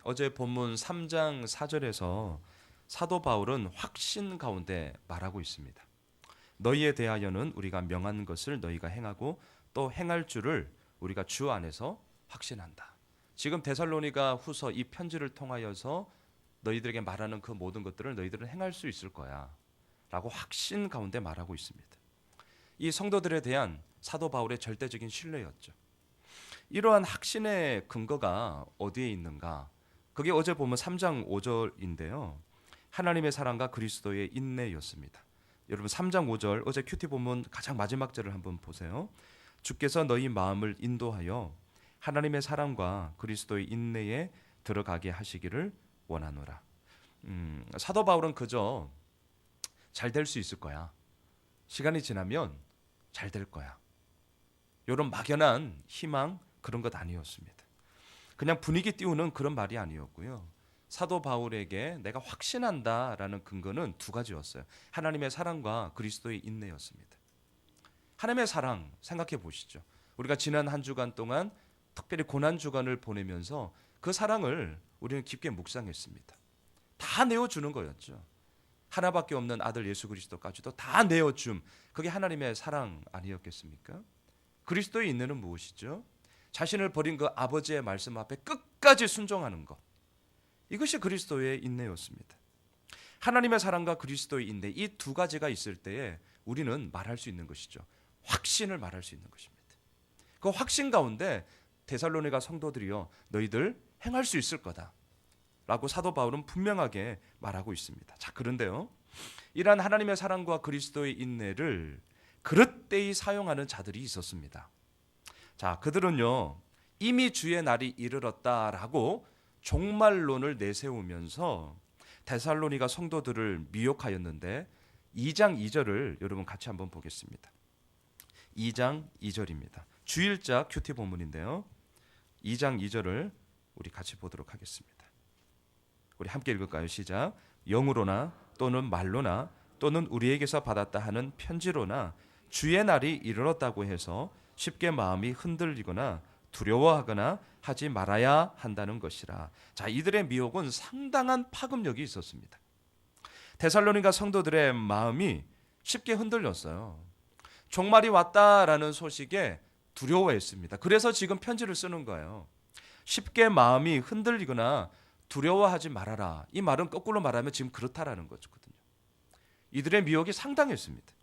어제 본문 3장 4절에서 사도 바울은 확신 가운데 말하고 있습니다. 너희에 대하여는 우리가 명한 것을 너희가 행하고 또 행할 줄을 우리가 주 안에서 확신한다. 지금 데살로니가 후서 이 편지를 통하여서 너희들에게 말하는 그 모든 것들을 너희들은 행할 수 있을 거야 라고 확신 가운데 말하고 있습니다. 이 성도들에 대한 사도 바울의 절대적인 신뢰였죠. 이러한 확신의 근거가 어디에 있는가? 그게 어제 보면 3장 5절인데요. 하나님의 사랑과 그리스도의 인내였습니다. 여러분 3장 5절 어제 큐티 본문 가장 마지막 절을 한번 보세요. 주께서 너희 마음을 인도하여 하나님의 사랑과 그리스도의 인내에 들어가게 하시기를 원하노라. 사도 바울은 그저 잘 될 수 있을 거야. 시간이 지나면 잘 될 거야. 이런 막연한 희망 그런 것 아니었습니다. 그냥 분위기 띄우는 그런 말이 아니었고요. 사도 바울에게 내가 확신한다라는 근거는 두 가지였어요. 하나님의 사랑과 그리스도의 인내였습니다. 하나님의 사랑 생각해 보시죠. 우리가 지난 한 주간 동안 특별히 고난 주간을 보내면서 그 사랑을 우리는 깊게 묵상했습니다. 다 내어주는 거였죠. 하나밖에 없는 아들 예수 그리스도까지도 다 내어줌. 그게 하나님의 사랑 아니었겠습니까? 그리스도의 인내는 무엇이죠? 자신을 버린 그 아버지의 말씀 앞에 끝까지 순종하는 것. 이것이 그리스도의 인내였습니다. 하나님의 사랑과 그리스도의 인내 이 두 가지가 있을 때에 우리는 말할 수 있는 것이죠. 확신을 말할 수 있는 것입니다. 그 확신 가운데 데살로니가 성도들이여 너희들 행할 수 있을 거다 라고 사도 바울은 분명하게 말하고 있습니다. 자, 그런데요, 이러한 하나님의 사랑과 그리스도의 인내를 그릇되이 사용하는 자들이 있었습니다. 자, 그들은요 이미 주의 날이 이르렀다라고 종말론을 내세우면서 데살로니가 성도들을 미혹하였는데 2장 2절을 여러분 같이 한번 보겠습니다. 2장 2절입니다. 주일자 큐티 본문인데요. 2장 2절을 우리 같이 보도록 하겠습니다. 우리 함께 읽을까요? 시작. 영으로나 또는 말로나 또는 우리에게서 받았다 하는 편지로나 주의 날이 이르렀다고 해서 쉽게 마음이 흔들리거나 두려워하거나 하지 말아야 한다는 것이라. 자, 이들의 미혹은 상당한 파급력이 있었습니다. 데살로니가 성도들의 마음이 쉽게 흔들렸어요. 종말이 왔다라는 소식에 두려워했습니다. 그래서 지금 편지를 쓰는 거예요. 쉽게 마음이 흔들리거나 두려워하지 말아라. 이 말은 거꾸로 말하면 지금 그렇다라는 거거든요. 이들의 미혹이 상당했습니다.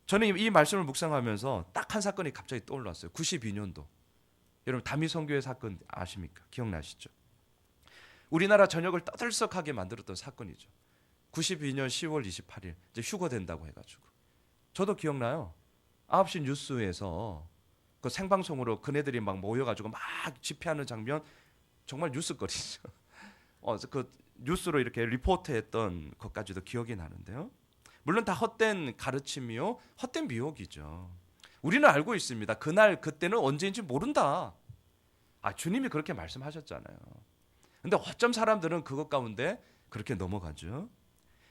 저는 이 말씀을 묵상하면서 딱 한 사건이 갑자기 떠올랐어요. 92년도. 여러분 다미 선교회 사건 아십니까? 기억나시죠? 우리나라 전역을 떠들썩하게 만들었던 사건이죠. 92년 10월 28일 이제 휴거된다고 해가지고 저도 기억나요. 9시 뉴스에서 그 생방송으로 그네들이 막 모여가지고 막 집회하는 장면 정말 뉴스거리죠. 그 뉴스로 이렇게 리포트했던 것까지도 기억이 나는데요. 물론 다 헛된 가르침이요, 헛된 미혹이죠. 우리는 알고 있습니다. 그날 그때는 언제인지 모른다. 주님이 그렇게 말씀하셨잖아요. 근데 어쩜 사람들은 그것 가운데 그렇게 넘어가죠.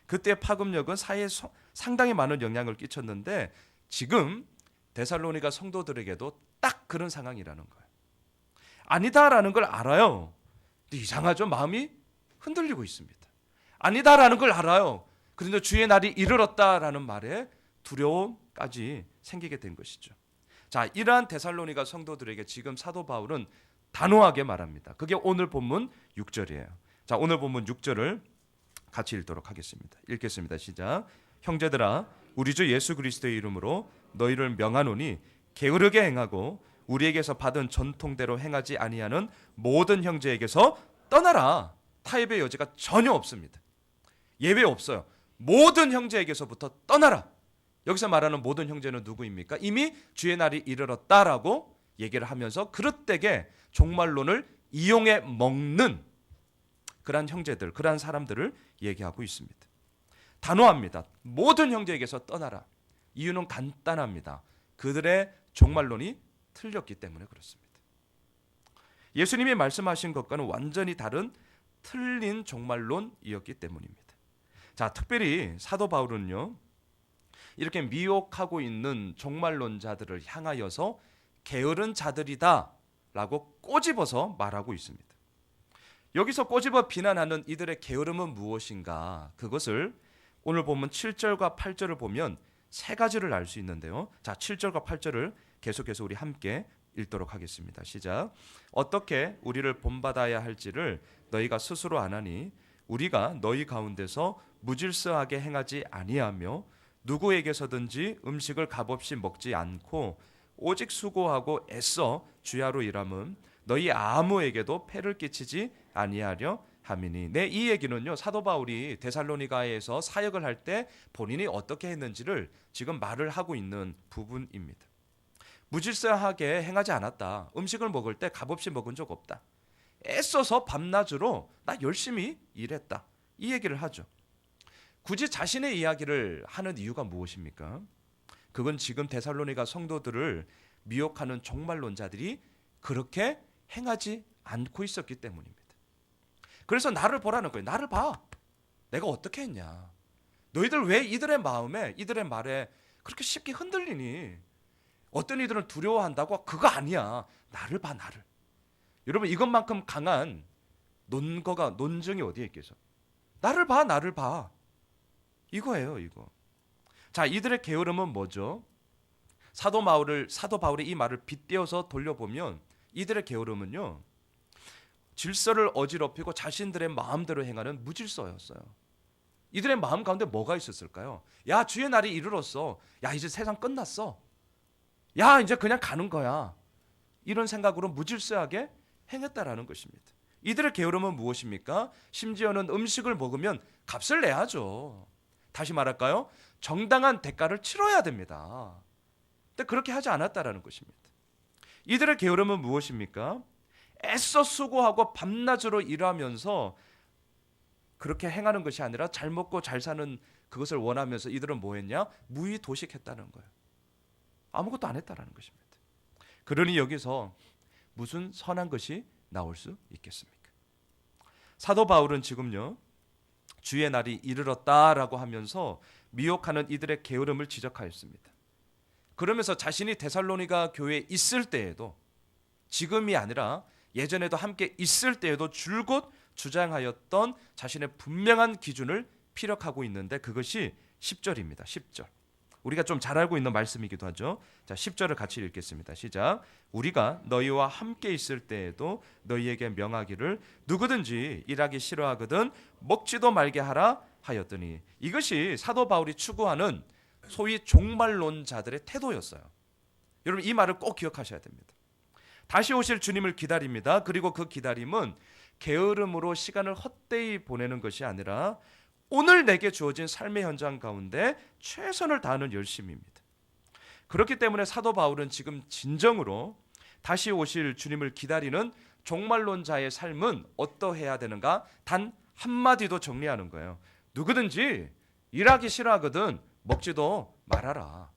그때 파급력은 사회에 상당히 많은 영향을 끼쳤는데 지금 데살로니가 성도들에게도 딱 그런 상황이라는 거예요. 아니다라는 걸 알아요. 근데 이상하죠? 마음이 흔들리고 있습니다. 아니다라는 걸 알아요. 그런데 주의 날이 이르렀다라는 말에 두려움까지 생기게 된 것이죠. 자, 이러한 데살로니가 성도들에게 지금 사도 바울은 단호하게 말합니다. 그게 오늘 본문 6절이에요. 자, 오늘 본문 6절을 같이 읽도록 하겠습니다. 읽겠습니다. 시작. 형제들아, 우리 주 예수 그리스도의 이름으로 너희를 명하노니 게으르게 행하고 우리에게서 받은 전통대로 행하지 아니하는 모든 형제에게서 떠나라. 타협의 여지가 전혀 없습니다. 예외 없어요. 모든 형제에게서부터 떠나라. 여기서 말하는 모든 형제는 누구입니까? 이미 주의 날이 이르렀다라고 얘기를 하면서 그릇되게 종말론을 이용해 먹는 그러한 형제들, 그러한 사람들을 얘기하고 있습니다. 단호합니다. 모든 형제에게서 떠나라. 이유는 간단합니다. 그들의 종말론이 틀렸기 때문에 그렇습니다. 예수님이 말씀하신 것과는 완전히 다른 틀린 종말론이었기 때문입니다. 자, 특별히 사도 바울은요, 이렇게 미혹하고 있는 종말론자들을 향하여서 게으른 자들이다 라고 꼬집어서 말하고 있습니다. 여기서 꼬집어 비난하는 이들의 게으름은 무엇인가? 그것을 오늘 보면 7절과 8절을 보면 세 가지를 알 수 있는데요. 자, 7절과 8절을 계속해서 우리 함께 읽도록 하겠습니다. 시작. 어떻게 우리를 본받아야 할지를 너희가 스스로 아나니 우리가 너희 가운데서 무질서하게 행하지 아니하며 누구에게서든지 음식을 값없이 먹지 않고 오직 수고하고 애써 주야로 일함은 너희 아무에게도 폐를 끼치지 아니하려 함이니. 네, 이 얘기는요, 사도 바울이 데살로니가에서 사역을 할 때 본인이 어떻게 했는지를 지금 말을 하고 있는 부분입니다. 무질서하게 행하지 않았다. 음식을 먹을 때 값없이 먹은 적 없다. 애써서 밤낮으로 나 열심히 일했다. 이 얘기를 하죠. 굳이 자신의 이야기를 하는 이유가 무엇입니까? 그건 지금 데살로니가 성도들을 미혹하는 종말론자들이 그렇게 행하지 않고 있었기 때문입니다. 그래서 나를 보라는 거예요. 나를 봐. 내가 어떻게 했냐. 너희들 왜 이들의 마음에, 이들의 말에 그렇게 쉽게 흔들리니? 어떤 이들은 두려워한다고? 그거 아니야. 나를 봐, 나를. 여러분, 이것만큼 강한 논증이 어디에 있겠어? 나를 봐, 나를 봐. 이거예요, 이거. 자, 이들의 게으름은 뭐죠? 사도 바울의 이 말을 빗대어서 돌려보면 이들의 게으름은요, 질서를 어지럽히고 자신들의 마음대로 행하는 무질서였어요. 이들의 마음 가운데 뭐가 있었을까요? 야, 주의 날이 이르렀어. 야, 이제 세상 끝났어. 야, 이제 그냥 가는 거야. 이런 생각으로 무질서하게 행했다라는 것입니다. 이들의 게으름은 무엇입니까? 심지어는 음식을 먹으면 값을 내야죠. 다시 말할까요? 정당한 대가를 치러야 됩니다. 근데 그렇게 하지 않았다라는 것입니다. 이들의 게으름은 무엇입니까? 애써 수고하고 밤낮으로 일하면서 그렇게 행하는 것이 아니라 잘 먹고 잘 사는 그것을 원하면서 이들은 뭐 했냐? 무의도식했다는 거예요. 아무것도 안 했다라는 것입니다. 그러니 여기서 무슨 선한 것이 나올 수 있겠습니까? 사도 바울은 지금요, 주의 날이 이르렀다라고 하면서 미혹하는 이들의 게으름을 지적하였습니다. 그러면서 자신이 데살로니가 교회에 있을 때에도, 지금이 아니라 예전에도 함께 있을 때에도 줄곧 주장하였던 자신의 분명한 기준을 피력하고 있는데 그것이 10절입니다. 10절. 우리가 좀 잘 알고 있는 말씀이기도 하죠. 자, 10절을 같이 읽겠습니다. 시작. 우리가 너희와 함께 있을 때에도 너희에게 명하기를 누구든지 일하기 싫어하거든 먹지도 말게 하라 하였더니, 이것이 사도 바울이 추구하는 소위 종말론자들의 태도였어요. 여러분, 이 말을 꼭 기억하셔야 됩니다. 다시 오실 주님을 기다립니다. 그리고 그 기다림은 게으름으로 시간을 헛되이 보내는 것이 아니라 오늘 내게 주어진 삶의 현장 가운데 최선을 다하는 열심입니다. 그렇기 때문에 사도 바울은 지금 진정으로 다시 오실 주님을 기다리는 종말론자의 삶은 어떠해야 되는가? 단 한마디도 정리하는 거예요. 누구든지 일하기 싫어하거든 먹지도 말아라.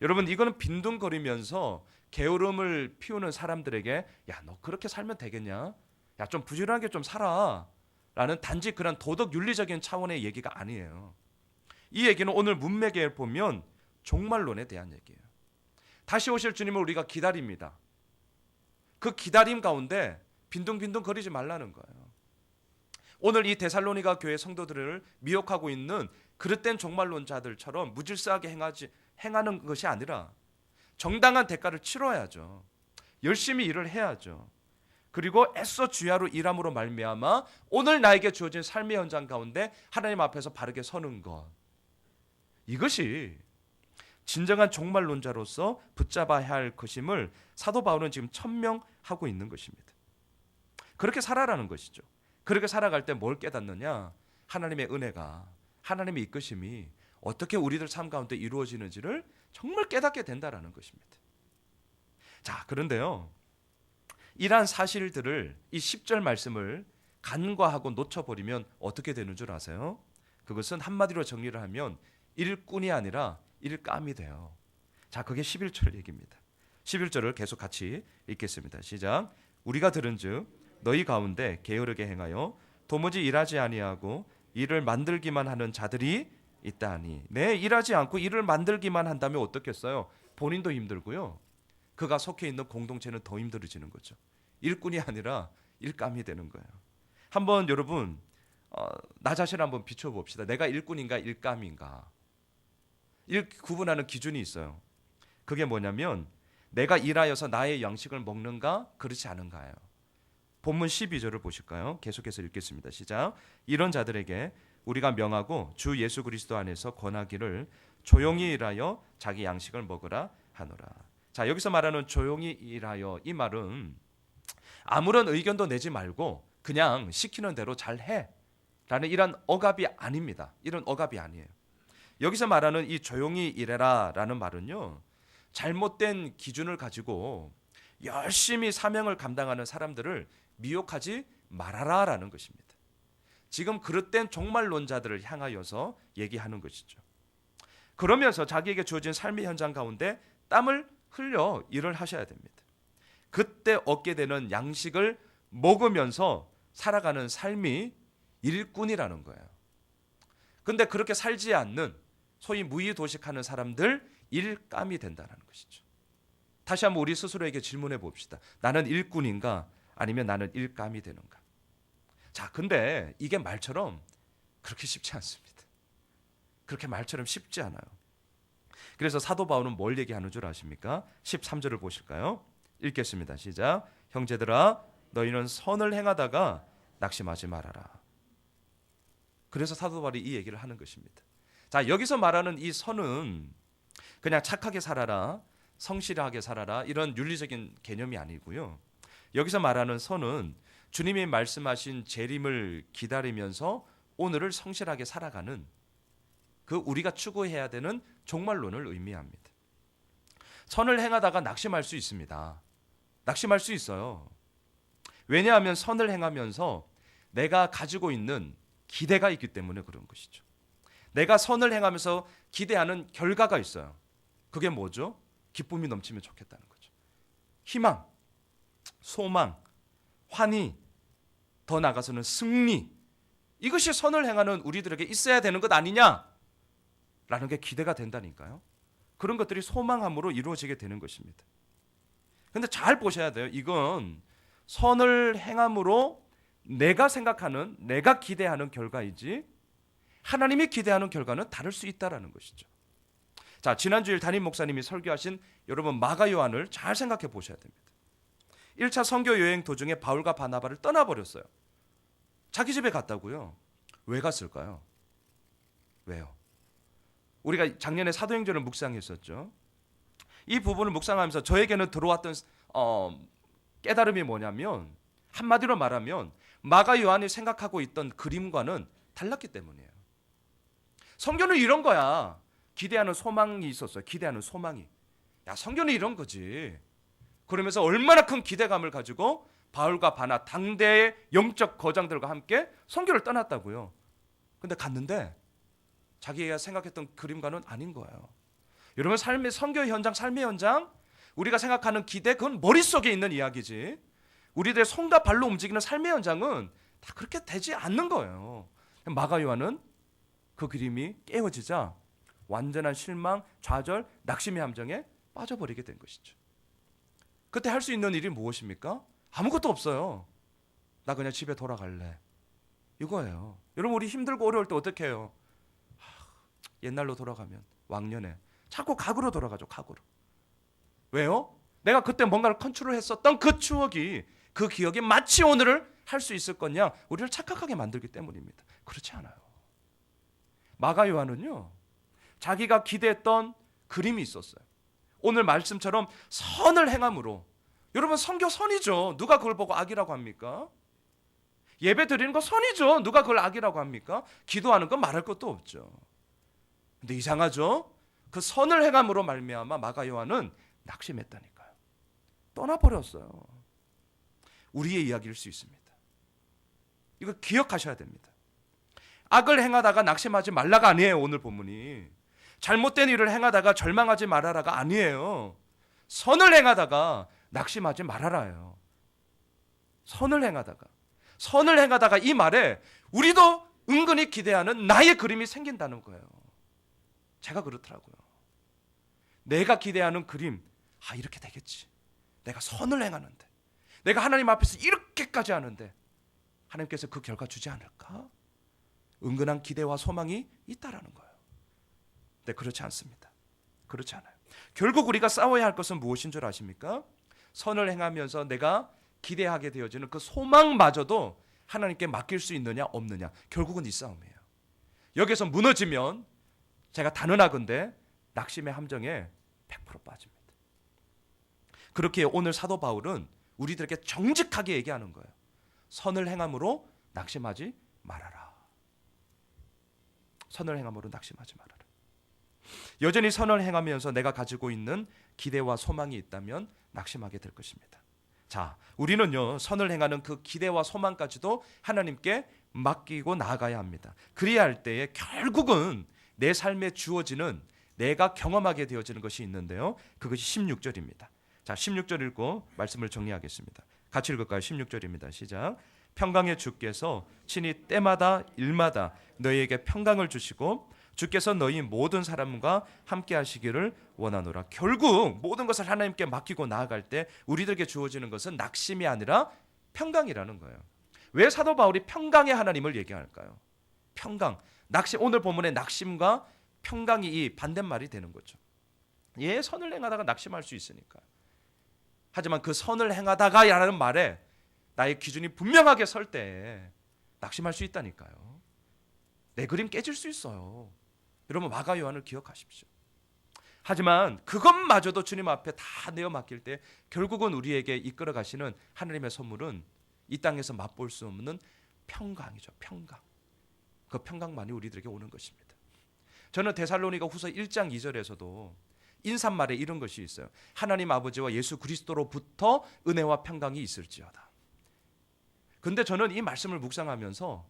여러분, 이거는 빈둥거리면서 게으름을 피우는 사람들에게 야, 너 그렇게 살면 되겠냐? 야, 좀 부지런하게 좀 살아. 라는 단지 그런 도덕 윤리적인 차원의 얘기가 아니에요. 이 얘기는 오늘 문맥에 보면 종말론에 대한 얘기예요. 다시 오실 주님을 우리가 기다립니다. 그 기다림 가운데 빈둥빈둥 거리지 말라는 거예요. 오늘 이 데살로니가 교회 성도들을 미혹하고 있는 그릇된 종말론자들처럼 무질서하게 행하는 것이 아니라 정당한 대가를 치러야죠. 열심히 일을 해야죠. 그리고 애써 주야로 일함으로 말미암아 오늘 나에게 주어진 삶의 현장 가운데 하나님 앞에서 바르게 서는 것, 이것이 진정한 종말론자로서 붙잡아야 할 것임을 사도 바울은 지금 천명하고 있는 것입니다. 그렇게 살아라는 것이죠. 그렇게 살아갈 때 뭘 깨닫느냐? 하나님의 은혜가, 하나님의 이끄심이 어떻게 우리들 삶 가운데 이루어지는지를 정말 깨닫게 된다라는 것입니다. 자, 그런데요, 이러한 사실들을 이 10절 말씀을 간과하고 놓쳐버리면 어떻게 되는 줄 아세요? 그것은 한마디로 정리를 하면 일꾼이 아니라 일감이 돼요. 자, 그게 11절 얘기입니다. 11절을 계속 같이 읽겠습니다. 시작. 우리가 들은즉 너희 가운데 게으르게 행하여 도무지 일하지 아니하고 일을 만들기만 하는 자들이 있다니. 네, 일하지 않고 일을 만들기만 한다면 어떻겠어요? 본인도 힘들고요, 그가 속해 있는 공동체는 더 힘들어지는 거죠. 일꾼이 아니라 일감이 되는 거예요. 한번 여러분 나 자신을 한번 비춰봅시다. 내가 일꾼인가 일감인가. 구분하는 기준이 있어요. 그게 뭐냐면 내가 일하여서 나의 양식을 먹는가 그렇지 않은가예요. 본문 12절을 보실까요? 계속해서 읽겠습니다. 시작. 이런 자들에게 우리가 명하고 주 예수 그리스도 안에서 권하기를 조용히 일하여 자기 양식을 먹으라 하노라. 자, 여기서 말하는 조용히 일하여, 이 말은 아무런 의견도 내지 말고 그냥 시키는 대로 잘해 라는 이런 억압이 아닙니다. 이런 억압이 아니에요. 여기서 말하는 이 조용히 일해라 라는 말은요, 잘못된 기준을 가지고 열심히 사명을 감당하는 사람들을 미혹하지 말아라 라는 것입니다. 지금 그릇된 종말론자들을 향하여서 얘기하는 것이죠. 그러면서 자기에게 주어진 삶의 현장 가운데 땀을 흘려 일을 하셔야 됩니다. 그때 얻게 되는 양식을 먹으면서 살아가는 삶이 일꾼이라는 거예요. 근데 그렇게 살지 않는 소위 무의도식하는 사람들 일감이 된다는 것이죠. 다시 한번 우리 스스로에게 질문해 봅시다. 나는 일꾼인가 아니면 나는 일감이 되는가? 자, 근데 이게 말처럼 그렇게 쉽지 않습니다. 그렇게 말처럼 쉽지 않아요. 그래서 사도 바울은 뭘 얘기하는 줄 아십니까? 13절을 보실까요? 읽겠습니다. 시작. 형제들아 너희는 선을 행하다가 낙심하지 말아라. 그래서 사도 바울이 이 얘기를 하는 것입니다. 자, 여기서 말하는 이 선은 그냥 착하게 살아라, 성실하게 살아라 이런 윤리적인 개념이 아니고요. 여기서 말하는 선은 주님이 말씀하신 재림을 기다리면서 오늘을 성실하게 살아가는 그 우리가 추구해야 되는 종말론을 의미합니다. 선을 행하다가 낙심할 수 있습니다. 낙심할 수 있어요. 왜냐하면 선을 행하면서 내가 가지고 있는 기대가 있기 때문에 그런 것이죠. 내가 선을 행하면서 기대하는 결과가 있어요. 그게 뭐죠? 기쁨이 넘치면 좋겠다는 거죠. 희망, 소망, 환희, 더 나아가서는 승리. 이것이 선을 행하는 우리들에게 있어야 되는 것 아니냐라는 게 기대가 된다니까요. 그런 것들이 소망함으로 이루어지게 되는 것입니다. 그런데 잘 보셔야 돼요. 이건 선을 행함으로 내가 생각하는, 내가 기대하는 결과이지 하나님이 기대하는 결과는 다를 수 있다는 것이죠. 자, 지난주일 담임 목사님이 설교하신 여러분 마가 요한을 잘 생각해 보셔야 됩니다. 1차 선교 여행 도중에 바울과 바나바를 떠나버렸어요. 자기 집에 갔다고요. 왜 갔을까요? 왜요? 우리가 작년에 사도행전을 묵상했었죠. 이 부분을 묵상하면서 저에게는 들어왔던 깨달음이 뭐냐면, 한마디로 말하면 마가 요한이 생각하고 있던 그림과는 달랐기 때문이에요. 성경은 이런 거야. 기대하는 소망이 있었어요. 기대하는 소망이. 야, 성경은 이런 거지. 그러면서 얼마나 큰 기대감을 가지고 바울과 바나 당대의 영적 거장들과 함께 선교를 떠났다고요. 근데 갔는데 자기가 생각했던 그림과는 아닌 거예요. 여러분, 삶의 선교 현장, 삶의 현장, 우리가 생각하는 기대, 그건 머릿속에 있는 이야기지. 우리들의 손과 발로 움직이는 삶의 현장은 다 그렇게 되지 않는 거예요. 마가 요한은 그 그림이 깨어지자 완전한 실망, 좌절, 낙심의 함정에 빠져버리게 된 것이죠. 그때 할 수 있는 일이 무엇입니까? 아무것도 없어요. 나 그냥 집에 돌아갈래. 이거예요. 여러분, 우리 힘들고 어려울 때 어떻게 해요? 옛날로 돌아가면, 왕년에 자꾸 과거로 돌아가죠. 과거로. 왜요? 내가 그때 뭔가를 컨트롤했었던 그 추억이, 그 기억이 마치 오늘을 할 수 있을 거냐? 우리를 착각하게 만들기 때문입니다. 그렇지 않아요. 마가 요한은요, 자기가 기대했던 그림이 있었어요. 오늘 말씀처럼 선을 행함으로. 여러분, 선교 선이죠. 누가 그걸 보고 악이라고 합니까? 예배 드리는 거 선이죠. 누가 그걸 악이라고 합니까? 기도하는 건 말할 것도 없죠. 근데 이상하죠? 그 선을 행함으로 말미암아 마가 요한은 낙심했다니까요. 떠나버렸어요. 우리의 이야기일 수 있습니다. 이거 기억하셔야 됩니다. 악을 행하다가 낙심하지 말라가 아니에요. 오늘 본문이. 잘못된 일을 행하다가 절망하지 말아라가 아니에요. 선을 행하다가 낙심하지 말아라예요. 선을 행하다가 이 말에 우리도 은근히 기대하는 나의 그림이 생긴다는 거예요. 제가 그렇더라고요. 내가 기대하는 그림, 이렇게 되겠지. 내가 선을 행하는데, 내가 하나님 앞에서 이렇게까지 하는데 하나님께서 그 결과 주지 않을까? 은근한 기대와 소망이 있다라는 거예요. 근데 그렇지 않습니다. 그렇지 않아요. 결국 우리가 싸워야 할 것은 무엇인 줄 아십니까? 선을 행하면서 내가 기대하게 되어지는 그 소망마저도 하나님께 맡길 수 있느냐 없느냐, 결국은 이 싸움이에요. 여기서 무너지면 제가 단언하건대 낙심의 함정에 100% 빠집니다. 그렇게 오늘 사도 바울은 우리들에게 정직하게 얘기하는 거예요. 선을 행함으로 낙심하지 말아라. 선을 행함으로 낙심하지 말아라. 여전히 선을 행하면서 내가 가지고 있는 기대와 소망이 있다면 낙심하게 될 것입니다. 자, 우리는요, 선을 행하는 그 기대와 소망까지도 하나님께 맡기고 나아가야 합니다. 그래야 할 때에 결국은 내 삶에 주어지는, 내가 경험하게 되어지는 것이 있는데요, 그것이 16절입니다. 자, 16절 읽고 말씀을 정리하겠습니다. 같이 읽을까요? 16절입니다. 시작. 평강의 주께서 친히 때마다 일마다 너희에게 평강을 주시고 주께서 너희 모든 사람과 함께 하시기를 원하노라. 결국 모든 것을 하나님께 맡기고 나아갈 때 우리들에게 주어지는 것은 낙심이 아니라 평강이라는 거예요. 왜 사도 바울이 평강의 하나님을 얘기할까요? 평강, 낙심, 오늘 본문의 낙심과 평강이 이 반대말이 되는 거죠. 예, 선을 행하다가 낙심할 수 있으니까. 하지만 그 선을 행하다가 라는 말에 나의 기준이 분명하게 설 때 낙심할 수 있다니까요. 내 그림 깨질 수 있어요. 여러분, 마가 요한을 기억하십시오. 하지만 그것마저도 주님 앞에 다 내어 맡길 때 결국은 우리에게 이끌어 가시는 하나님의 선물은 이 땅에서 맛볼 수 없는 평강이죠. 평강. 그 평강만이 우리들에게 오는 것입니다. 저는 데살로니가 후서 1장 2절에서도 인사말에 이런 것이 있어요. 하나님 아버지와 예수 그리스도로부터 은혜와 평강이 있을지어다. 근데 저는 이 말씀을 묵상하면서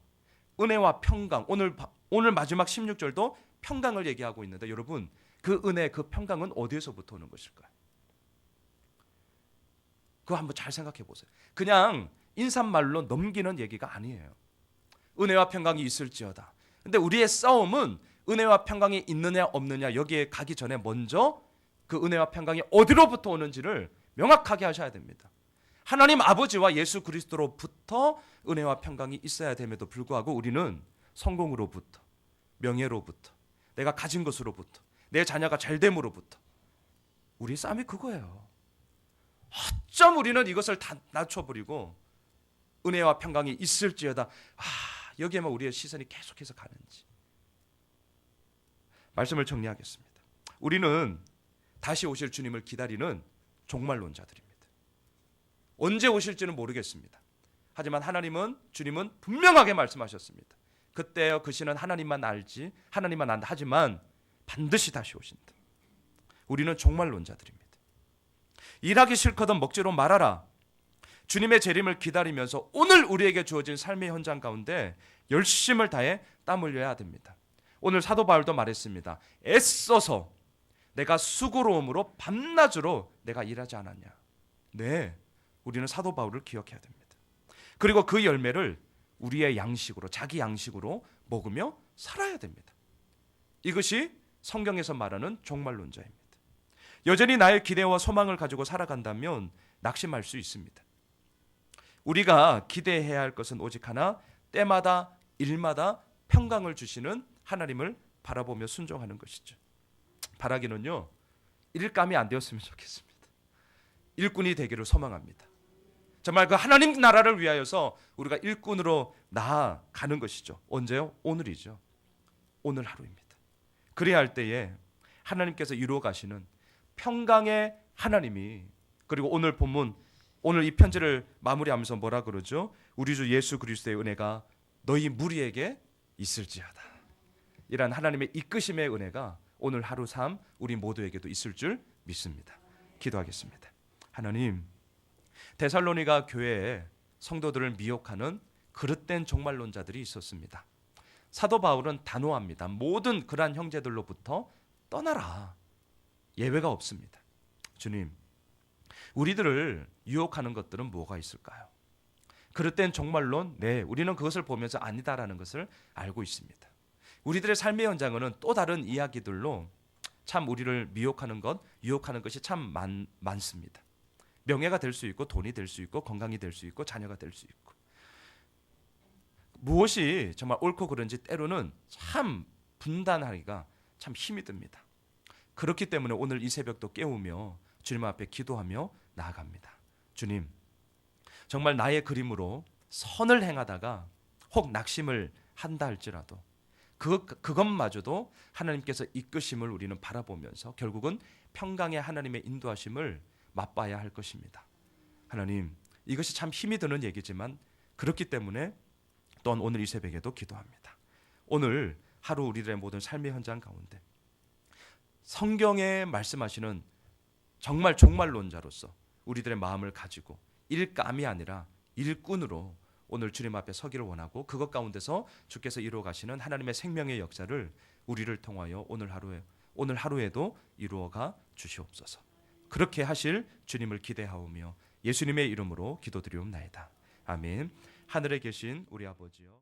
은혜와 평강, 오늘 마지막 16절도 평강을 얘기하고 있는데 여러분, 그 은혜, 그 평강은 어디에서부터 오는 것일까요? 그거 한번 잘 생각해 보세요. 그냥 인사말로 넘기는 얘기가 아니에요. 은혜와 평강이 있을지어다. 근데 우리의 싸움은 은혜와 평강이 있느냐 없느냐, 여기에 가기 전에 먼저 그 은혜와 평강이 어디로부터 오는지를 명확하게 하셔야 됩니다. 하나님 아버지와 예수 그리스도로부터 은혜와 평강이 있어야 됨에도 불구하고 우리는 성공으로부터, 명예로부터, 내가 가진 것으로부터, 내 자녀가 잘됨으로부터, 우리 싸움이 그거예요. 어쩜 우리는 이것을 다 낮춰버리고 은혜와 평강이 있을지어다, 여기에만 우리의 시선이 계속해서 가는지. 말씀을 정리하겠습니다. 우리는 다시 오실 주님을 기다리는 종말론자들입니다. 언제 오실지는 모르겠습니다. 하지만 주님은 분명하게 말씀하셨습니다. 그때요, 그 시는 하나님만 알지, 하나님만 안다. 하지만 반드시 다시 오신다. 우리는 종말론자들입니다. 일하기 싫거든 먹지로 말아라. 주님의 재림을 기다리면서 오늘 우리에게 주어진 삶의 현장 가운데 열심을 다해 땀 흘려야 됩니다. 오늘 사도 바울도 말했습니다. 애써서 내가 수고로움으로 밤낮으로 내가 일하지 않았냐. 네, 우리는 사도 바울을 기억해야 됩니다. 그리고 그 열매를 우리의 양식으로, 자기 양식으로 먹으며 살아야 됩니다. 이것이 성경에서 말하는 종말론자입니다. 여전히 나의 기대와 소망을 가지고 살아간다면 낙심할 수 있습니다. 우리가 기대해야 할 것은 오직 하나, 때마다 일마다 평강을 주시는 하나님을 바라보며 순종하는 것이죠. 바라기는요, 일감이 안 되었으면 좋겠습니다. 일꾼이 되기를 소망합니다. 정말 그 하나님 나라를 위하여서 우리가 일꾼으로 나아가는 것이죠. 언제요? 오늘이죠. 오늘 하루입니다. 그래야 할 때에 하나님께서 이루어 가시는 평강의 하나님이, 그리고 오늘 본문, 오늘 이 편지를 마무리하면서 뭐라 그러죠? 우리 주 예수 그리스도의 은혜가 너희 무리에게 있을지어다. 이런 하나님의 이끄심의 은혜가 오늘 하루 삶 우리 모두에게도 있을 줄 믿습니다. 기도하겠습니다. 하나님, 데살로니가 교회에 성도들을 미혹하는 그릇된 종말론자들이 있었습니다. 사도 바울은 단호합니다. 모든 그러한 형제들로부터 떠나라. 예외가 없습니다. 주님, 우리들을 유혹하는 것들은 뭐가 있을까요? 그릇된 종말론, 네, 우리는 그것을 보면서 아니다라는 것을 알고 있습니다. 우리들의 삶의 현장은 또 다른 이야기들로 참 우리를 미혹하는 것, 유혹하는 것이 참 많습니다. 명예가 될 수 있고 돈이 될 수 있고 건강이 될 수 있고 자녀가 될 수 있고 무엇이 정말 옳고 그른지 때로는 참 분단하기가 참 힘이 듭니다. 그렇기 때문에 오늘 이 새벽도 깨우며 주님 앞에 기도하며 나아갑니다. 주님, 정말 나의 그림으로 선을 행하다가 혹 낙심을 한다 할지라도 그것마저도 하나님께서 이끄심을 우리는 바라보면서 결국은 평강의 하나님의 인도하심을 맛봐야 할 것입니다. 하나님, 이것이 참 힘이 드는 얘기지만 그렇기 때문에 또한 오늘 이 새벽에도 기도합니다. 오늘 하루 우리들의 모든 삶의 현장 가운데 성경에 말씀하시는 정말 종말론자로서 우리들의 마음을 가지고 일감이 아니라 일꾼으로 오늘 주님 앞에 서기를 원하고 그것 가운데서 주께서 이루어 가시는 하나님의 생명의 역사를 우리를 통하여 오늘 하루에도 이루어가 주시옵소서. 그렇게 하실 주님을 기대하오며 예수님의 이름으로 기도드리옵나이다. 아멘. 하늘에 계신 우리 아버지여